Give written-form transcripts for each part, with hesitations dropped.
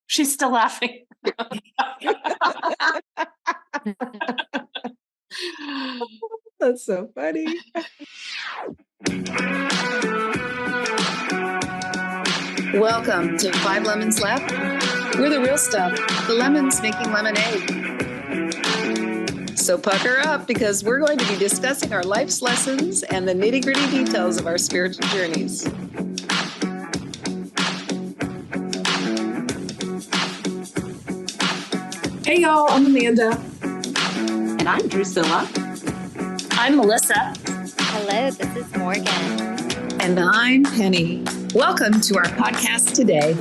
She's still laughing. That's so funny. Welcome to 5 Lemons Left. We're the real stuff, the lemons making lemonade. So pucker up, because we're going to be discussing our life's lessons and the nitty-gritty details of our spiritual journeys. Hey y'all, I'm Amanda. And I'm Drusilla. I'm Melissa. Hello, this is Morgan. And I'm Penny. Welcome to our podcast today.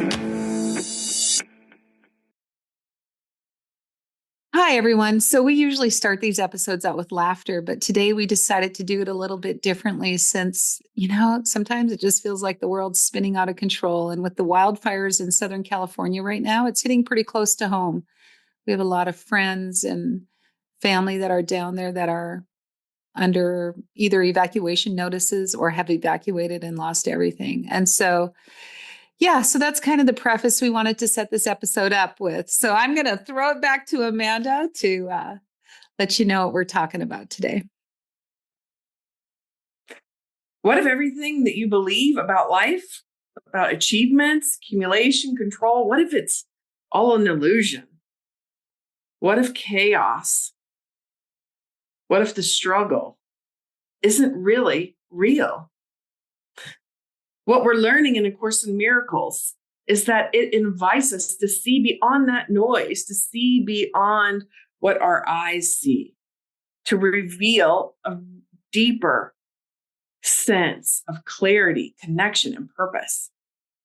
Hi, everyone. So we usually start these episodes out with laughter, but today we decided to do it a little bit differently since, sometimes it just feels like the world's spinning out of control. And with the wildfires in Southern California right now, it's hitting pretty close to home. We have a lot of friends and family that are down there that are under either evacuation notices or have evacuated and lost everything. And so that's kind of the preface we wanted to set this episode up with. So I'm going to throw it back to Amanda to let you know what we're talking about today. What if everything that you believe about life, about achievements, accumulation, control, what if it's all an illusion? What if chaos? What if the struggle isn't really real? What we're learning in A Course in Miracles is that it invites us to see beyond that noise, to see beyond what our eyes see, to reveal a deeper sense of clarity, connection, and purpose.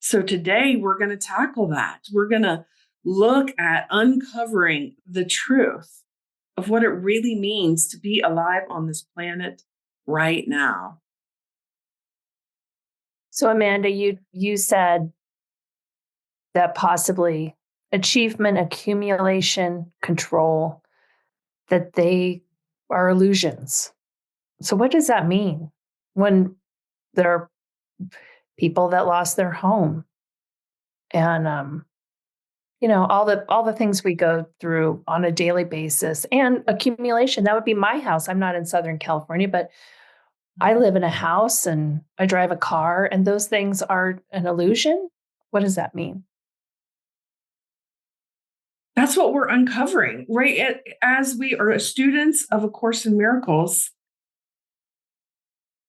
So today we're going to tackle that. We're going to look at uncovering the truth of what it really means to be alive on this planet right now. So Amanda, you said that possibly achievement, accumulation, control, that they are illusions. So what does that mean when there are people that lost their home and all the things we go through on a daily basis, and accumulation? That would be my house. I'm not in Southern California, but I live in a house and I drive a car, and those things are an illusion. What does that mean? That's what we're uncovering, right? As we are students of A Course in Miracles,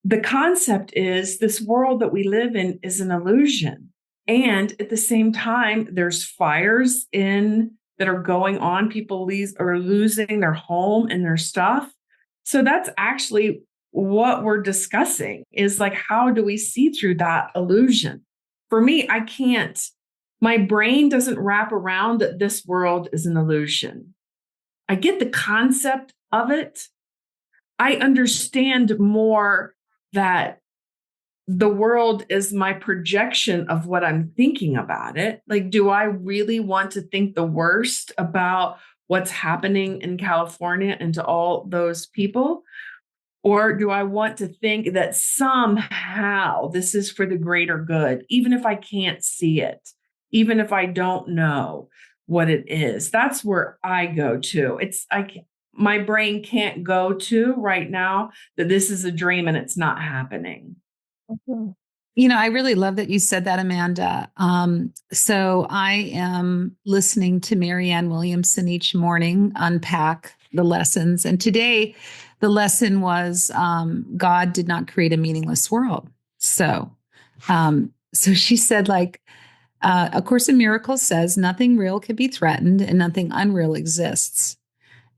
the concept is this world that we live in is an illusion. And at the same time, there's fires that are going on. People are losing their home and their stuff. So that's actually what we're discussing, is like, how do we see through that illusion? For me, I can't. My brain doesn't wrap around that this world is an illusion. I get the concept of it. I understand more that the world is my projection of what I'm thinking about it. Like, do I really want to think the worst about what's happening in California and to all those people? Or do I want to think that somehow this is for the greater good, even if I can't see it, even if I don't know what it is? That's where I go to. My brain can't go to right now that this is a dream and it's not happening. Mm-hmm. I really love that you said that, Amanda. So I am listening to Marianne Williamson each morning unpack the lessons. And today the lesson was God did not create a meaningless world. So she said, A Course in Miracles says nothing real can be threatened and nothing unreal exists.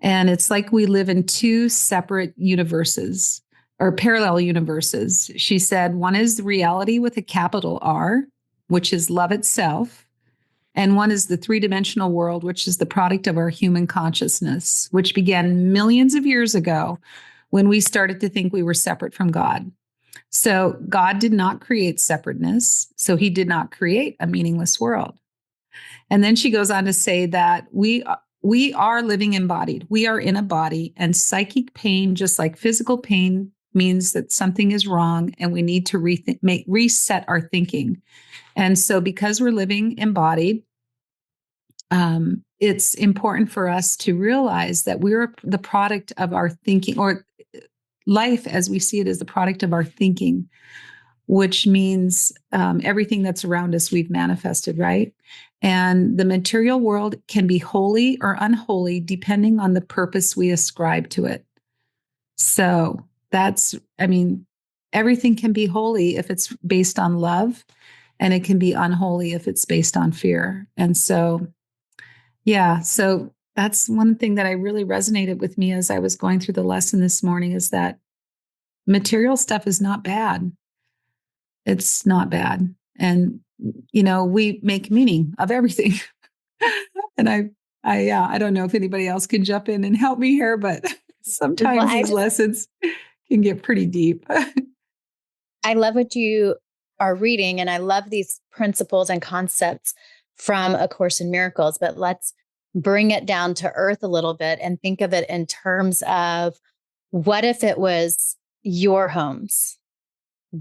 And it's like we live in two separate universes, or parallel universes. She said one is reality with a capital R, which is love itself. And one is the three-dimensional world, which is the product of our human consciousness, which began millions of years ago when we started to think we were separate from God. So God did not create separateness. So he did not create a meaningless world. And then she goes on to say that we are living embodied. We are in a body, and psychic pain, just like physical pain, means that something is wrong and we need to reset our thinking. And so because we're living embodied, it's important for us to realize that we're the product of our thinking, or life as we see it is the product of our thinking, which means everything that's around us we've manifested, right? And the material world can be holy or unholy depending on the purpose we ascribe to it. So everything can be holy if it's based on love, and it can be unholy if it's based on fear. And so, yeah, so that's one thing that I really resonated with me as I was going through the lesson this morning, is that material stuff is not bad. It's not bad. And, we make meaning of everything. And I don't know if anybody else can jump in and help me here, but sometimes these lessons can get pretty deep. I love what you are reading, and I love these principles and concepts from A Course in Miracles, but let's bring it down to earth a little bit and think of it in terms of, what if it was your homes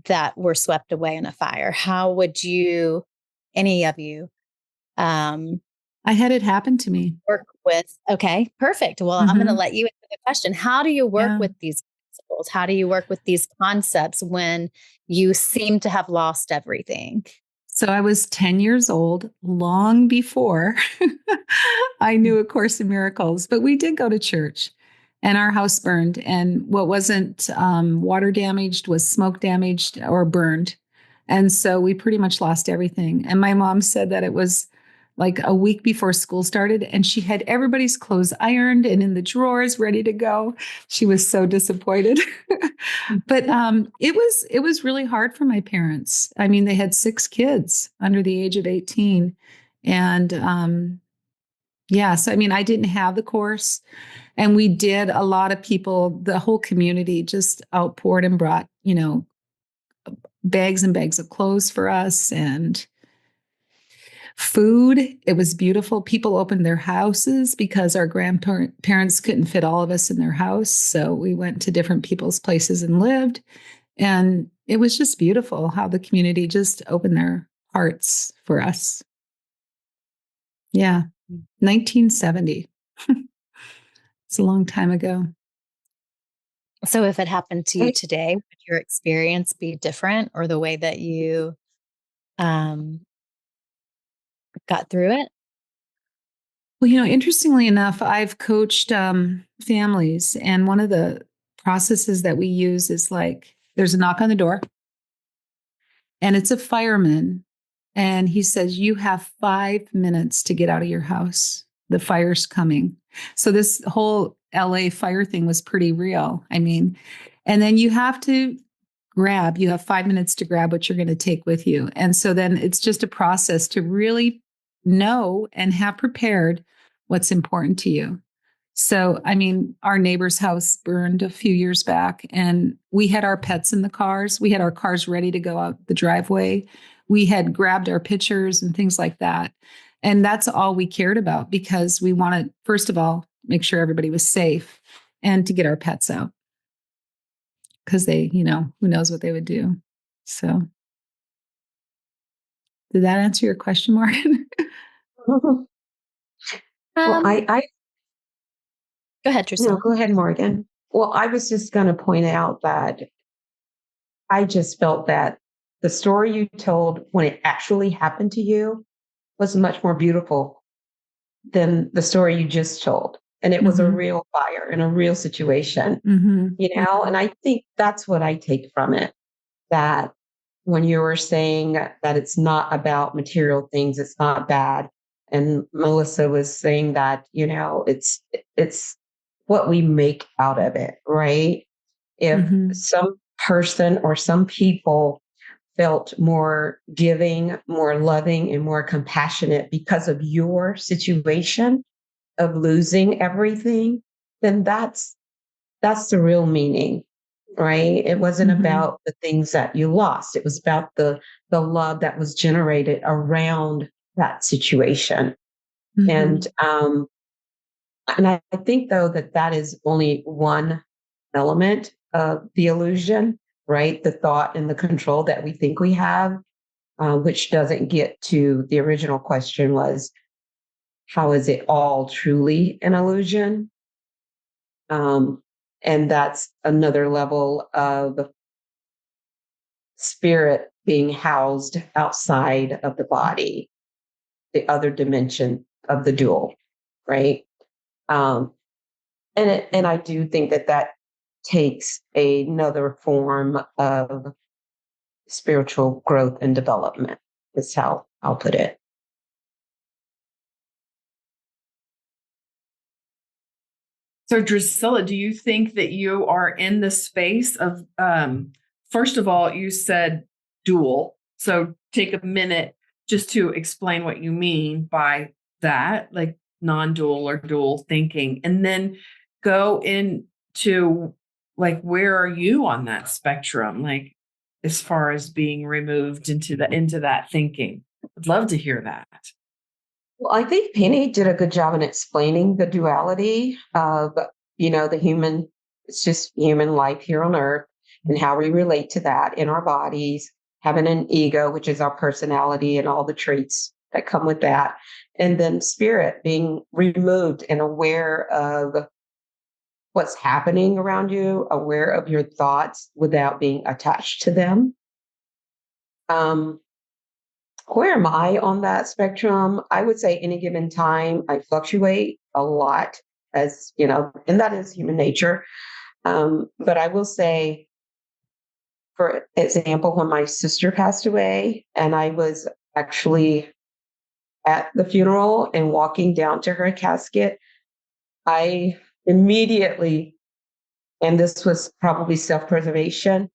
that were swept away in a fire? How would you, any of you, I had it happen to me. work with? Okay, perfect. Well, I'm going to let you answer the question. How do you work with these principles? How do you work with these concepts when you seem to have lost everything? So I was 10 years old, long before I knew A Course in Miracles, but we did go to church, and our house burned. And what wasn't water damaged was smoke damaged or burned. And so we pretty much lost everything. And my mom said that it was like a week before school started, and she had everybody's clothes ironed and in the drawers ready to go. She was so disappointed. But it was really hard for my parents. I mean, they had 6 kids under the age of 18. And so I didn't have the course. And we did, a lot of people, the whole community just outpoured and brought, bags and bags of clothes for us, and food. It was beautiful. People opened their houses because our grandparents couldn't fit all of us in their house. So we went to different people's places and lived. And it was just beautiful how the community just opened their hearts for us. Yeah. 1970. It's a long time ago. So if it happened to you today, would your experience be different, or the way that you got through it? Well, interestingly enough, I've coached families, and one of the processes that we use is like, there's a knock on the door, and it's a fireman, and he says, you have 5 minutes to get out of your house. The fire's coming. So this whole LA fire thing was pretty real. And then you have 5 minutes to grab what you're going to take with you. And so then it's just a process to really know and have prepared what's important to you. So, our neighbor's house burned a few years back, and we had our pets in the cars. We had our cars ready to go out the driveway. We had grabbed our pictures and things like that. And that's all we cared about, because we wanted, first of all, make sure everybody was safe, and to get our pets out, because they, who knows what they would do. So did that answer your question, Morgan? Well, Go ahead, Drusilla. no, go ahead, Morgan. Well, I was just going to point out that I just felt that the story you told when it actually happened to you was much more beautiful than the story you just told. And it was a real fire in a real situation, and I think that's what I take from it. That when you were saying that it's not about material things, it's not bad. And Melissa was saying that, it's what we make out of it, right? If some person or some people felt more giving, more loving, and more compassionate because of your situation of losing everything, then that's the real meaning, right? It wasn't about the things that you lost. It was about the love that was generated around that situation. And I think, though, that is only one element of the illusion, right? The thought and the control that we think we have, which doesn't get to the original question was, how is it all truly an illusion? And that's another level of spirit being housed outside of the body, the other dimension of the dual, right? Um, and I do think that that takes another form of spiritual growth and development, is how I'll put it. So, Drusilla, do you think that you are in the space of, first of all, you said dual. So take a minute just to explain what you mean by that, like non-dual or dual thinking, and then go into like, where are you on that spectrum? Like, as far as being removed into that thinking. I'd love to hear that. Well, I think Penny did a good job in explaining the duality of, the human, it's just human life here on earth and how we relate to that in our bodies, having an ego, which is our personality and all the traits that come with that. And then spirit being removed and aware of what's happening around you, aware of your thoughts without being attached to them. Where am I on that spectrum? I would say any given time, I fluctuate a lot, as you know, and that is human nature. But I will say, for example, when my sister passed away, and I was actually at the funeral and walking down to her casket, I immediately, and this was probably self-preservation,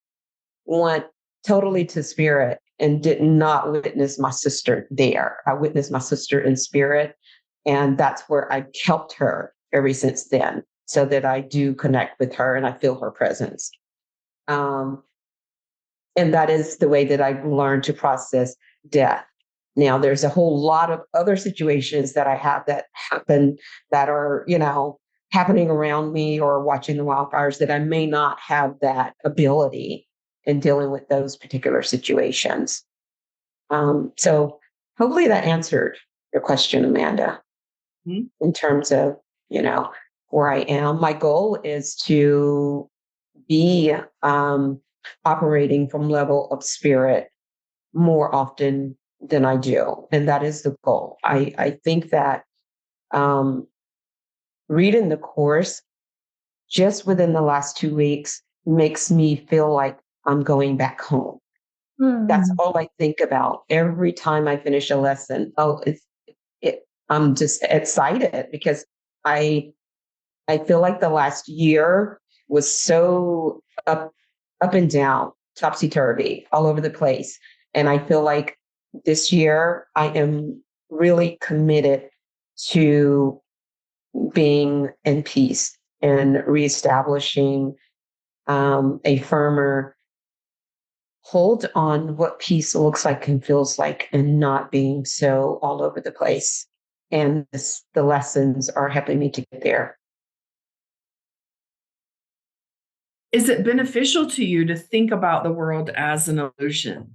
went totally to spirit and did not witness my sister there. I witnessed my sister in spirit. And that's where I helped her ever since then, so that I do connect with her and I feel her presence. And that is the way that I've learned to process death. Now, there's a whole lot of other situations that I have that happen that are, happening around me or watching the wildfires that I may not have that ability in dealing with those particular situations. So hopefully that answered your question, Amanda, in terms of, where I am. My goal is to be operating from level of spirit more often than I do. And that is the goal. I think that reading the course just within the last 2 weeks makes me feel like I'm going back home. That's all I think about every time I finish a lesson. Oh, I'm just excited because I feel like the last year was so up and down, topsy-turvy, all over the place. And I feel like this year I am really committed to being in peace and reestablishing a firmer hold on what peace looks like and feels like, and not being so all over the place. And the lessons are helping me to get there. Is it beneficial to you to think about the world as an illusion?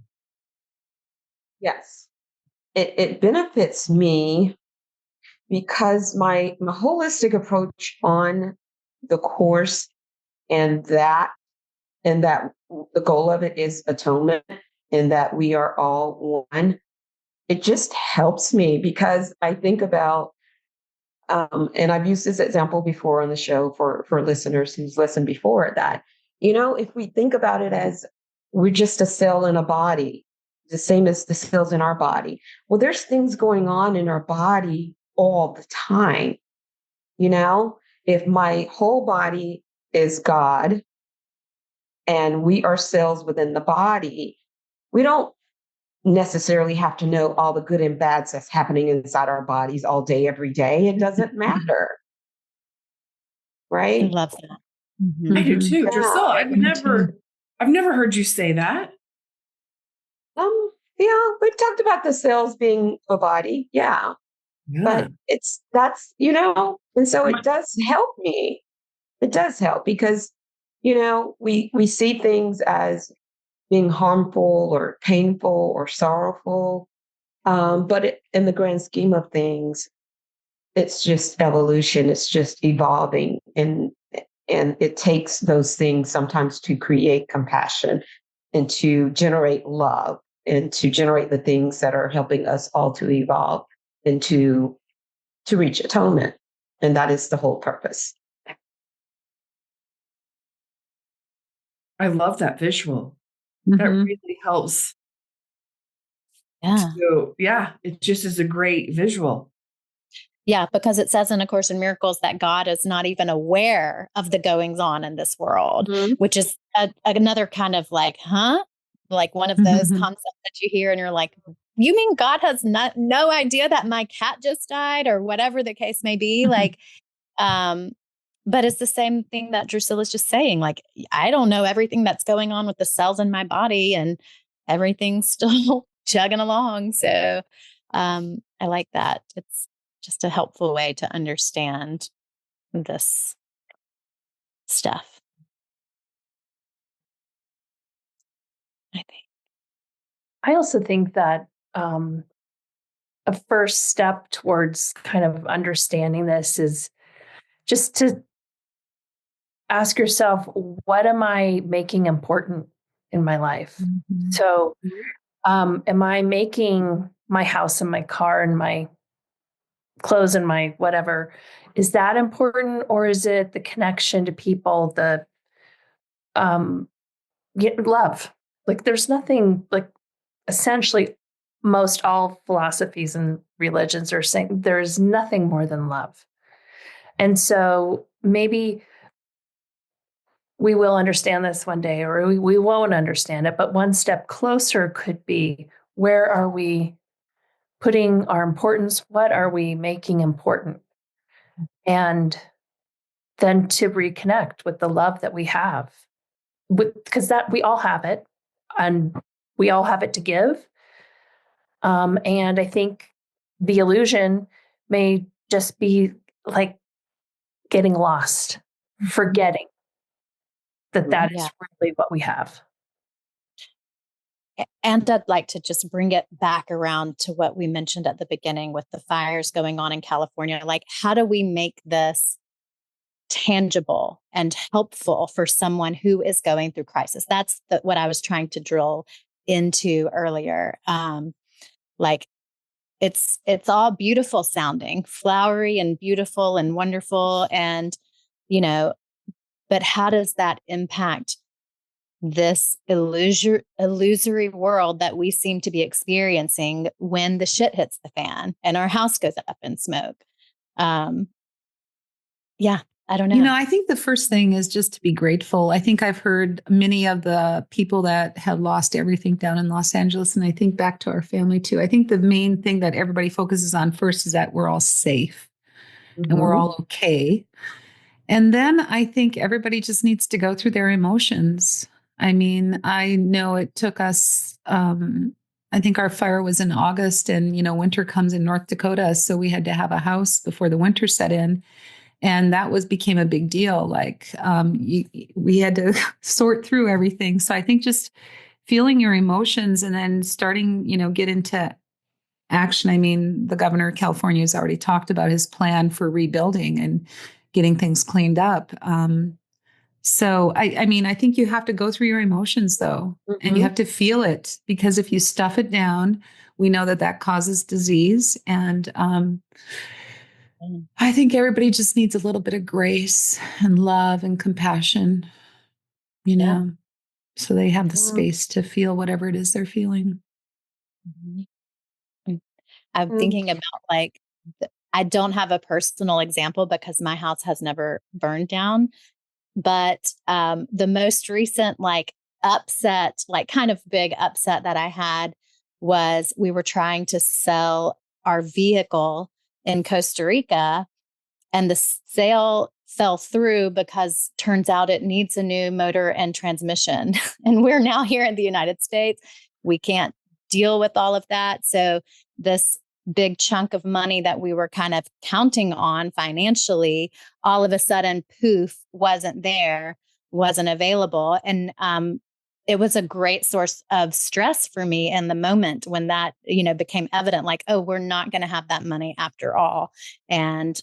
Yes, it benefits me because my holistic approach on the course and that the goal of it is atonement, and that we are all one. It just helps me because I think about, and I've used this example before on the show for listeners who's listened before, that, if we think about it as we're just a cell in a body, the same as the cells in our body. Well, there's things going on in our body all the time. If my whole body is God and we are cells within the body, we don't necessarily have to know all the good and bads that's happening inside our bodies all day, every day. It doesn't matter. I Right? love that. I do too, Yeah. Drusilla. I've never heard you say that. Yeah, we talked about the cells being a body. Yeah. But and so it does help me. It does help because, we see things as being harmful or painful or sorrowful. But in the grand scheme of things, it's just evolution. It's just evolving. And it takes those things sometimes to create compassion and to generate love and to generate the things that are helping us all to evolve and to reach atonement. And that is the whole purpose. I love that visual. That really helps. Yeah. So, yeah, it just is a great visual. Yeah, because it says in A Course in Miracles that God is not even aware of the goings on in this world, which is another kind of like, huh? Like one of those concepts that you hear and you're like, you mean God has no idea that my cat just died or whatever the case may be? Like, but it's the same thing that Drusilla's just saying. Like, I don't know everything that's going on with the cells in my body and everything's still chugging along. So I like that. It's just a helpful way to understand this stuff, I think. I also think that a first step towards kind of understanding this is just to ask yourself, what am I making important in my life? So, am I making my house and my car and my clothes and my whatever, is that important? Or is it the connection to people, the love? Like there's nothing, like essentially most all philosophies and religions are saying there's nothing more than love. And so maybe we will understand this one day, or we won't understand it, but one step closer could be, where are we putting our importance? What are we making important? And then to reconnect with the love that we have, because that we all have it and we all have it to give. And I think the illusion may just be like getting lost, forgetting that is really what we have. And I'd like to just bring it back around to what we mentioned at the beginning with the fires going on in California. Like, how do we make this tangible and helpful for someone who is going through crisis? That's what I was trying to drill into earlier. Like it's all beautiful sounding, flowery and beautiful and wonderful. And, but how does that impact this illusory world that we seem to be experiencing when the shit hits the fan and our house goes up in smoke? I don't know. I think the first thing is just to be grateful. I think I've heard many of the people that have lost everything down in Los Angeles, and I think back to our family too. I think the main thing that everybody focuses on first is that we're all safe and we're all okay. And then I think everybody just needs to go through their emotions. I mean, I know it took us, I think our fire was in August and, winter comes in North Dakota. So we had to have a house before the winter set in. And that became a big deal. Like we had to sort through everything. So I think just feeling your emotions and then starting, get into action. I mean, the governor of California has already talked about his plan for rebuilding and getting things cleaned up. So I think you have to go through your emotions though, and you have to feel it, because if you stuff it down, we know that causes disease. And I think everybody just needs a little bit of grace and love and compassion, so they have the space to feel whatever it is they're feeling. I'm thinking about I don't have a personal example because my house has never burned down, but the most recent upset, kind of big upset that I had was we were trying to sell our vehicle in Costa Rica, and the sale fell through because turns out it needs a new motor and transmission. And we're now here in the United States. We can't deal with all of that. So this big chunk of money that we were kind of counting on financially, all of a sudden, poof, wasn't there, wasn't available. And it was a great source of stress for me in the moment when that, became evident, like, oh, we're not going to have that money after all. And,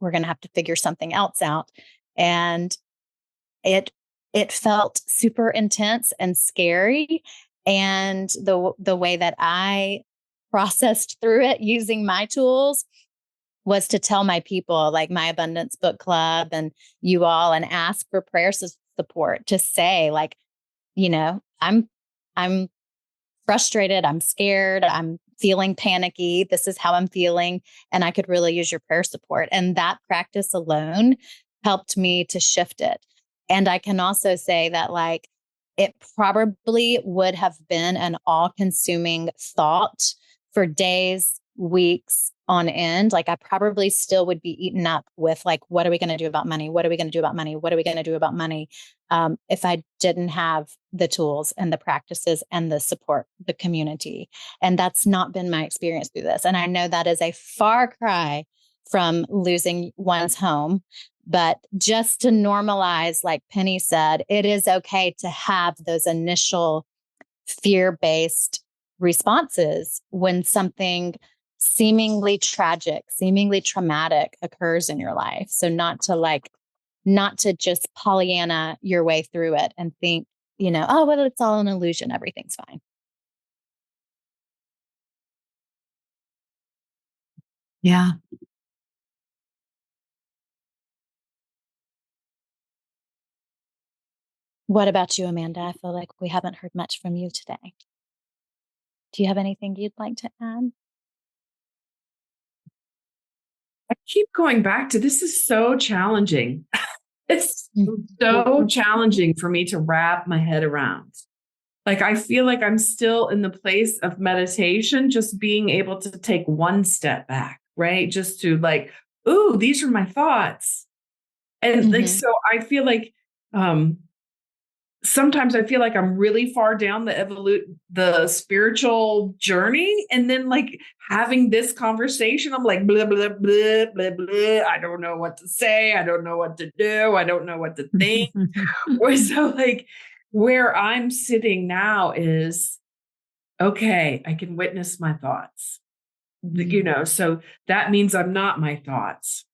we're going to have to figure something else out. And it felt super intense and scary. And the way that I processed through it using my tools was to tell my people, like my Abundance Book Club and you all, and ask for prayer support, to say, like, I'm frustrated, I'm scared, I'm feeling panicky. This is how I'm feeling. And I could really use your prayer support. And that practice alone helped me to shift it. And I can also say that, like, it probably would have been an all-consuming thought for days, weeks on end. Like, I probably still would be eaten up with, like, what are we going to do about money? What are we going to do about money? What are we going to do about money? If I didn't have the tools and the practices and the support, the community. And that's not been my experience through this. And I know that is a far cry from losing one's home. But just to normalize, like Penny said, it is okay to have those initial fear-based responses when something seemingly tragic, seemingly traumatic occurs in your life. So not to just Pollyanna your way through it and think, oh, well, it's all an illusion. Everything's fine. Yeah. What about you, Amanda? I feel like we haven't heard much from you today. Do you have anything you'd like to add? I keep going back to, this is so challenging. It's so challenging for me to wrap my head around. Like, I feel like I'm still in the place of meditation, just being able to take one step back, right? Just to, like, ooh, these are my thoughts. And like, so I feel like, sometimes I feel like I'm really far down the spiritual journey. And then, like, having this conversation, I'm like, blah, blah, blah, blah, blah. I don't know what to say. I don't know what to do. I don't know what to think. Or so, like, where I'm sitting now is, okay, I can witness my thoughts, so that means I'm not my thoughts.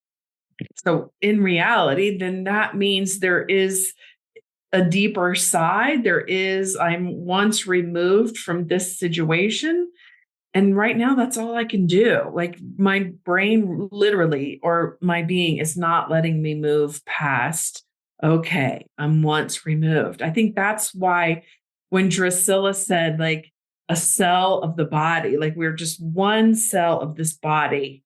So in reality, then that means there is a deeper side. I'm once removed from this situation. And right now, that's all I can do. Like, my brain literally, or my being, is not letting me move past, okay, I'm once removed. I think that's why when Drusilla said, like, a cell of the body, like, we're just one cell of this body,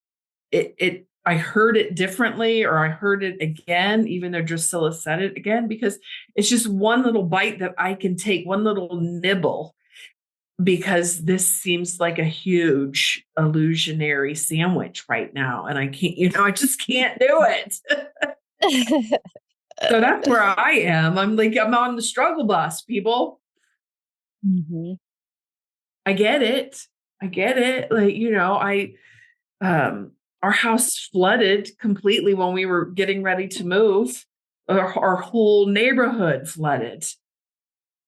I heard it differently, or I heard it again, even though Drusilla said it again, because it's just one little bite that I can take, one little nibble, because this seems like a huge illusionary sandwich right now. And I can't, I just can't do it. So that's where I am. I'm on the struggle bus, people. Mm-hmm. I get it. Like, our house flooded completely when we were getting ready to move. Our whole neighborhood flooded.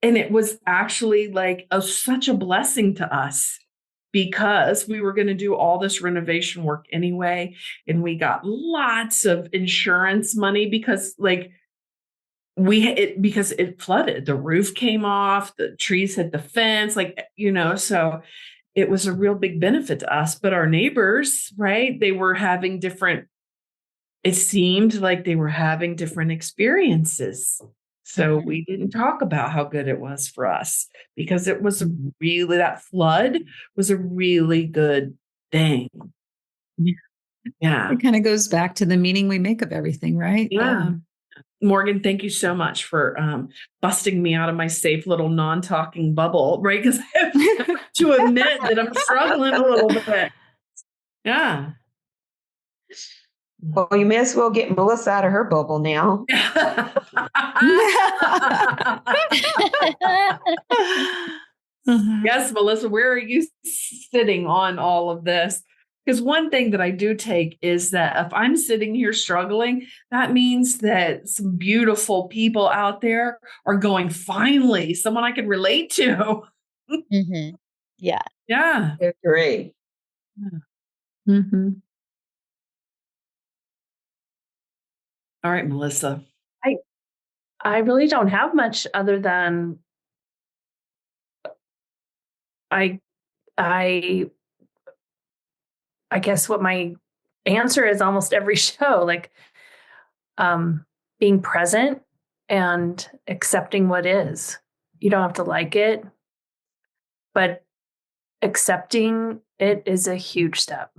And it was actually like such a blessing to us, because we were going to do all this renovation work anyway. And we got lots of insurance money because, like, because it flooded. The roof came off, the trees hit the fence, so it was a real big benefit to us. But our neighbors, right, it seemed like they were having different experiences. So we didn't talk about how good it was for us, because it was that flood was a really good thing. Yeah. It kind of goes back to the meaning we make of everything, right? Yeah. Morgan, thank you so much for busting me out of my safe little non-talking bubble, right? Because I have to admit that I'm struggling a little bit. Yeah. Well, you may as well get Melissa out of her bubble now. Yes, Melissa, where are you sitting on all of this? Because one thing that I do take is that if I'm sitting here struggling, that means that some beautiful people out there are going, finally, someone I can relate to. Mm-hmm. Yeah. Yeah. They're great. Mm-hmm. All right, Melissa. I really don't have much other than I guess what my answer is almost every show, like being present and accepting what is. You don't have to like it, but accepting it is a huge step.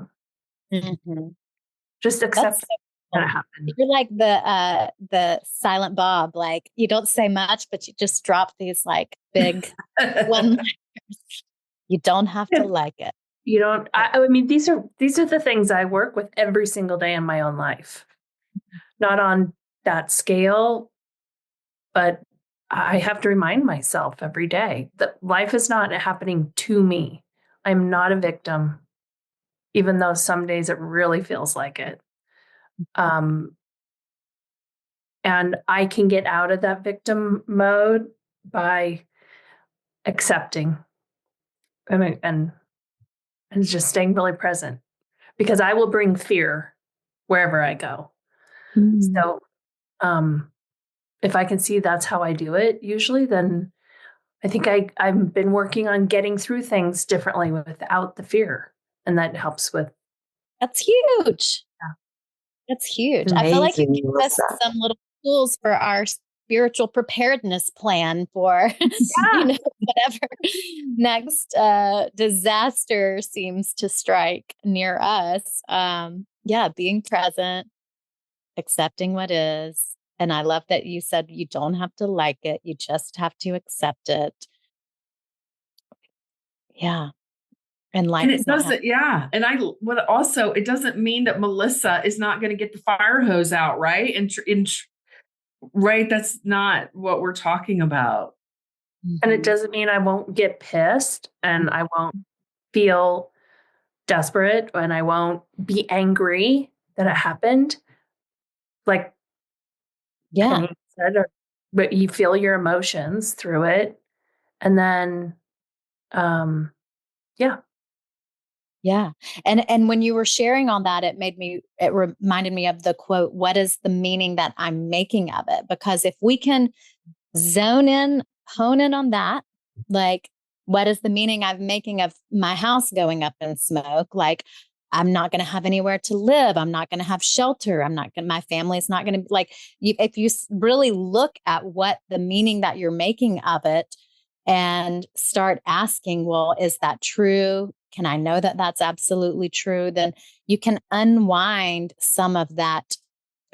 Mm-hmm. Just accept That's that it happened. You're like the silent Bob. Like you don't say much, but you just drop these like big one. You don't have to like it. You don't. I mean, these are the things I work with every single day in my own life. Not on that scale, but I have to remind myself every day that life is not happening to me. I'm not a victim, even though some days it really feels like it. And I can get out of that victim mode by accepting and just staying really present, because I will bring fear wherever I go. Mm-hmm. So if I can see that's how I do it usually, then I think I've been working on getting through things differently without the fear. And that helps with. That's huge. Yeah. That's huge. It's I feel like you amazing, gave us Melissa. some little tools for our spiritual preparedness plan for, Yeah. whatever next disaster seems to strike near us. Yeah, being present, accepting what is. And I love that you said you don't have to like it. You just have to accept it. Yeah. And And life's it not doesn't, yeah. And it doesn't mean that Melissa is not going to get the fire hose out, right? Right. That's not what we're talking about. And it doesn't mean I won't get pissed and I won't feel desperate and I won't be angry that it happened. Like Yeah. Penny said, but you feel your emotions through it. And then, yeah. Yeah. And when you were sharing on that, it reminded me of the quote, what is the meaning that I'm making of it? Because if we can hone in on that, like, what is the meaning I'm making of my house going up in smoke? Like, I'm not going to have anywhere to live. I'm not going to have shelter. My family's not going to like if you really look at what the meaning that you're making of it and start asking, well, is that true? Can I know that that's absolutely true? Then you can unwind some of that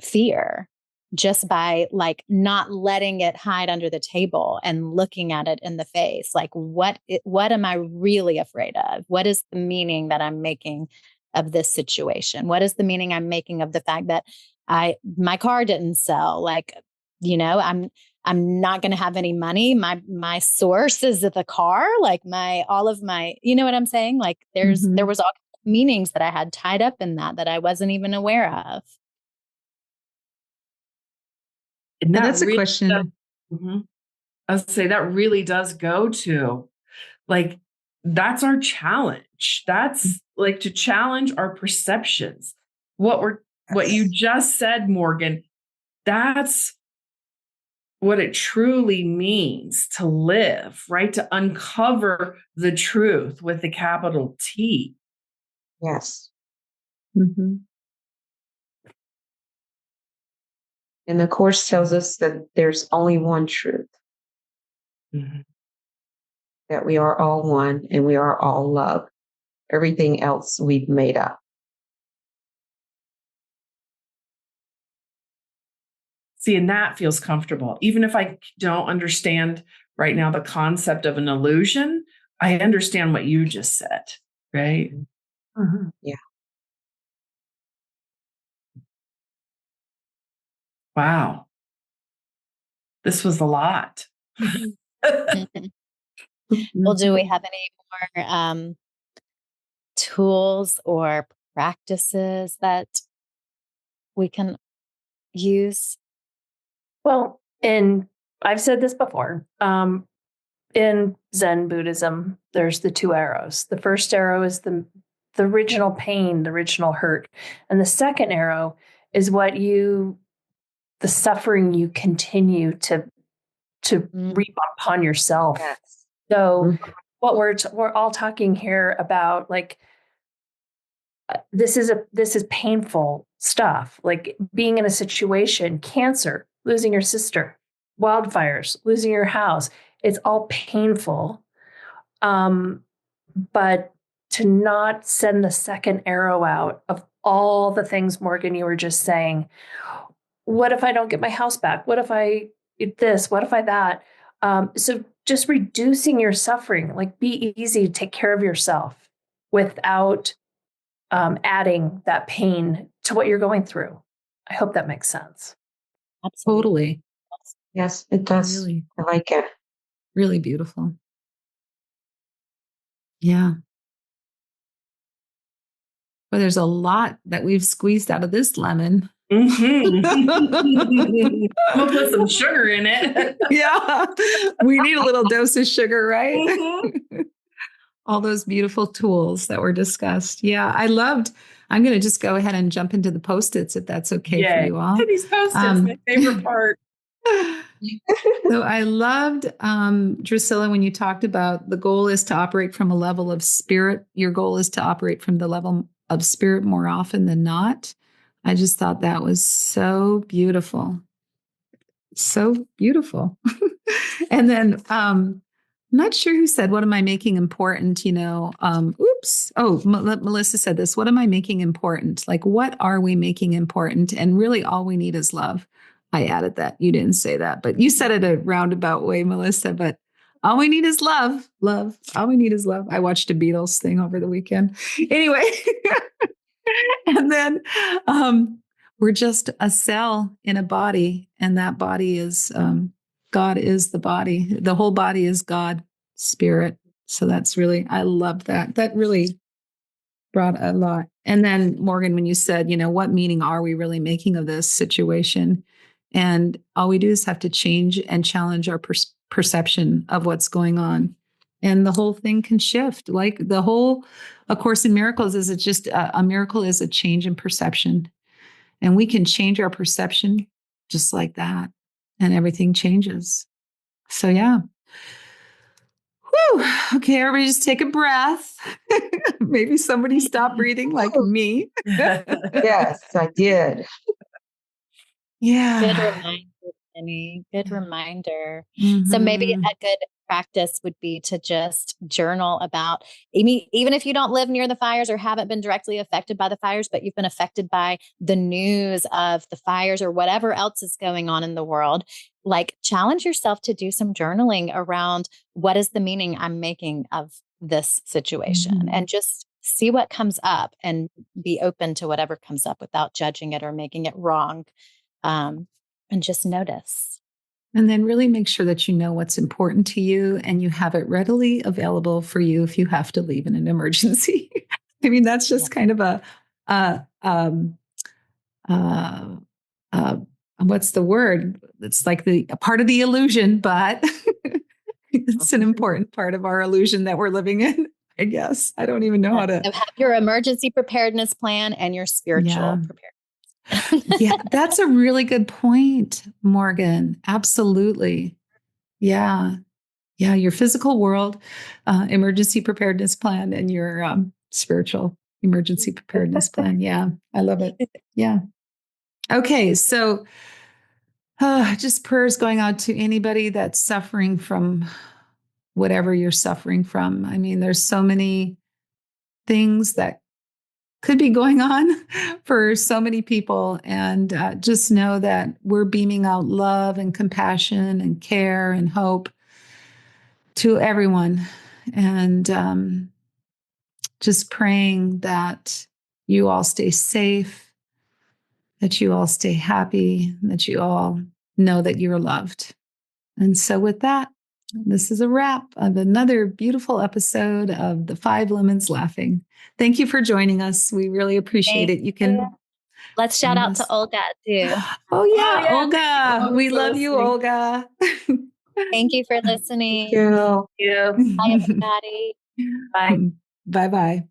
fear just by like not letting it hide under the table and looking at it in the face. Like, what am I really afraid of? What is the meaning that I'm making of this situation? What is the meaning I'm making of the fact that my car didn't sell? Like, I'm not going to have any money. My source is the car, like all of my, you know what I'm saying? Like there was all meanings that I had tied up in that I wasn't even aware of. And that's a question. I would say that really does go to like, that's our challenge. That's like to challenge our perceptions. What you just said, Morgan, that's what it truly means to live, right? To uncover the truth with the capital T. Yes. Mm-hmm. And the Course tells us that there's only one truth, that we are all one and we are all love. Everything else we've made up. See, and that feels comfortable. Even if I don't understand right now the concept of an illusion, I understand what you just said, right? Mm-hmm. Yeah. Wow. This was a lot. Well, do we have any more tools or practices that we can use? Well, I've said this before. In Zen Buddhism, there's the two arrows. The first arrow is the original pain, the original hurt. And the second arrow is the suffering you continue to reap upon yourself. Yes. So what we're all talking here about, like, this is painful stuff, like being in a situation, cancer, losing your sister, wildfires, losing your house. It's all painful. But to not send the second arrow out of all the things, Morgan, you were just saying, what if I don't get my house back? What if I eat this? What if I that? So just reducing your suffering, like, be easy to take care of yourself without adding that pain to what you're going through. I hope that makes sense. Absolutely. Totally. Yes, it does. Really, I like it. really beautiful. Yeah. But there's a lot that we've squeezed out of this lemon. I'm gonna put some sugar in it. Yeah. We need a little dose of sugar, right? Mhm. All those beautiful tools that were discussed. Yeah, I'm going to just go ahead and jump into the Post-its if that's okay for Yay. you all. These Post-its, my favorite part. So I loved, Drusilla, when you talked about the goal is to operate from a level of spirit. Your goal is to operate from the level of spirit more often than not. I just thought that was so beautiful. So beautiful. And then I'm not sure who said, what am I making important? Oops. Oh, Melissa said this. What am I making important? Like, what are we making important? And really all we need is love. I added that. You didn't say that, but you said it a roundabout way, Melissa, but all we need is love. Love. All we need is love. I watched a Beatles thing over the weekend. Anyway. And then we're just a cell in a body, and that body is God is the body. The whole body is God, spirit. So that's really, I love that. That really brought a lot. And then Morgan, when you said, what meaning are we really making of this situation? And all we do is have to change and challenge our perception of what's going on. And the whole thing can shift. Like the whole A Course in Miracles is it's just a miracle is a change in perception. And we can change our perception just like that. And everything changes. So, yeah. Whew. Okay, everybody just take a breath. Maybe somebody stop breathing like me. Yes, I did. Yeah. Good reminder, Penny. Good reminder. So Mhm. maybe a good practice would be to just journal about, even if you don't live near the fires or haven't been directly affected by the fires, but you've been affected by the news of the fires or whatever else is going on in the world, like challenge yourself to do some journaling around what is the meaning I'm making of this situation, Mhm. and just see what comes up and be open to whatever comes up without judging it or making it wrong. And just notice. And then really make sure that you know what's important to you and you have it readily available for you if you have to leave in an emergency. I mean, that's just kind of what's the word? It's like a part of the illusion, but it's an important part of our illusion that we're living in, I guess. I don't even know how to. So have your emergency preparedness plan and your spiritual preparedness. Yeah, that's a really good point, Morgan. Absolutely. Yeah. Yeah. Your physical world, emergency preparedness plan, and your spiritual emergency preparedness plan. Yeah. I love it. Yeah. Okay. So just prayers going out to anybody that's suffering from whatever you're suffering from. I mean, there's so many things that could be going on for so many people. And just know that we're beaming out love and compassion and care and hope to everyone. And just praying that you all stay safe, that you all stay happy, that you all know that you're loved. And so with that, This is a wrap of another beautiful episode of the Five Lemons Laughing. Thank you for joining us. We really appreciate it. You can Let's shout find out us. to Olga too. Oh yeah, yeah. Olga. We For love you, listening. Olga. Thank you for Thank listening. you. Yeah. Bye, everybody. Bye. Bye-bye.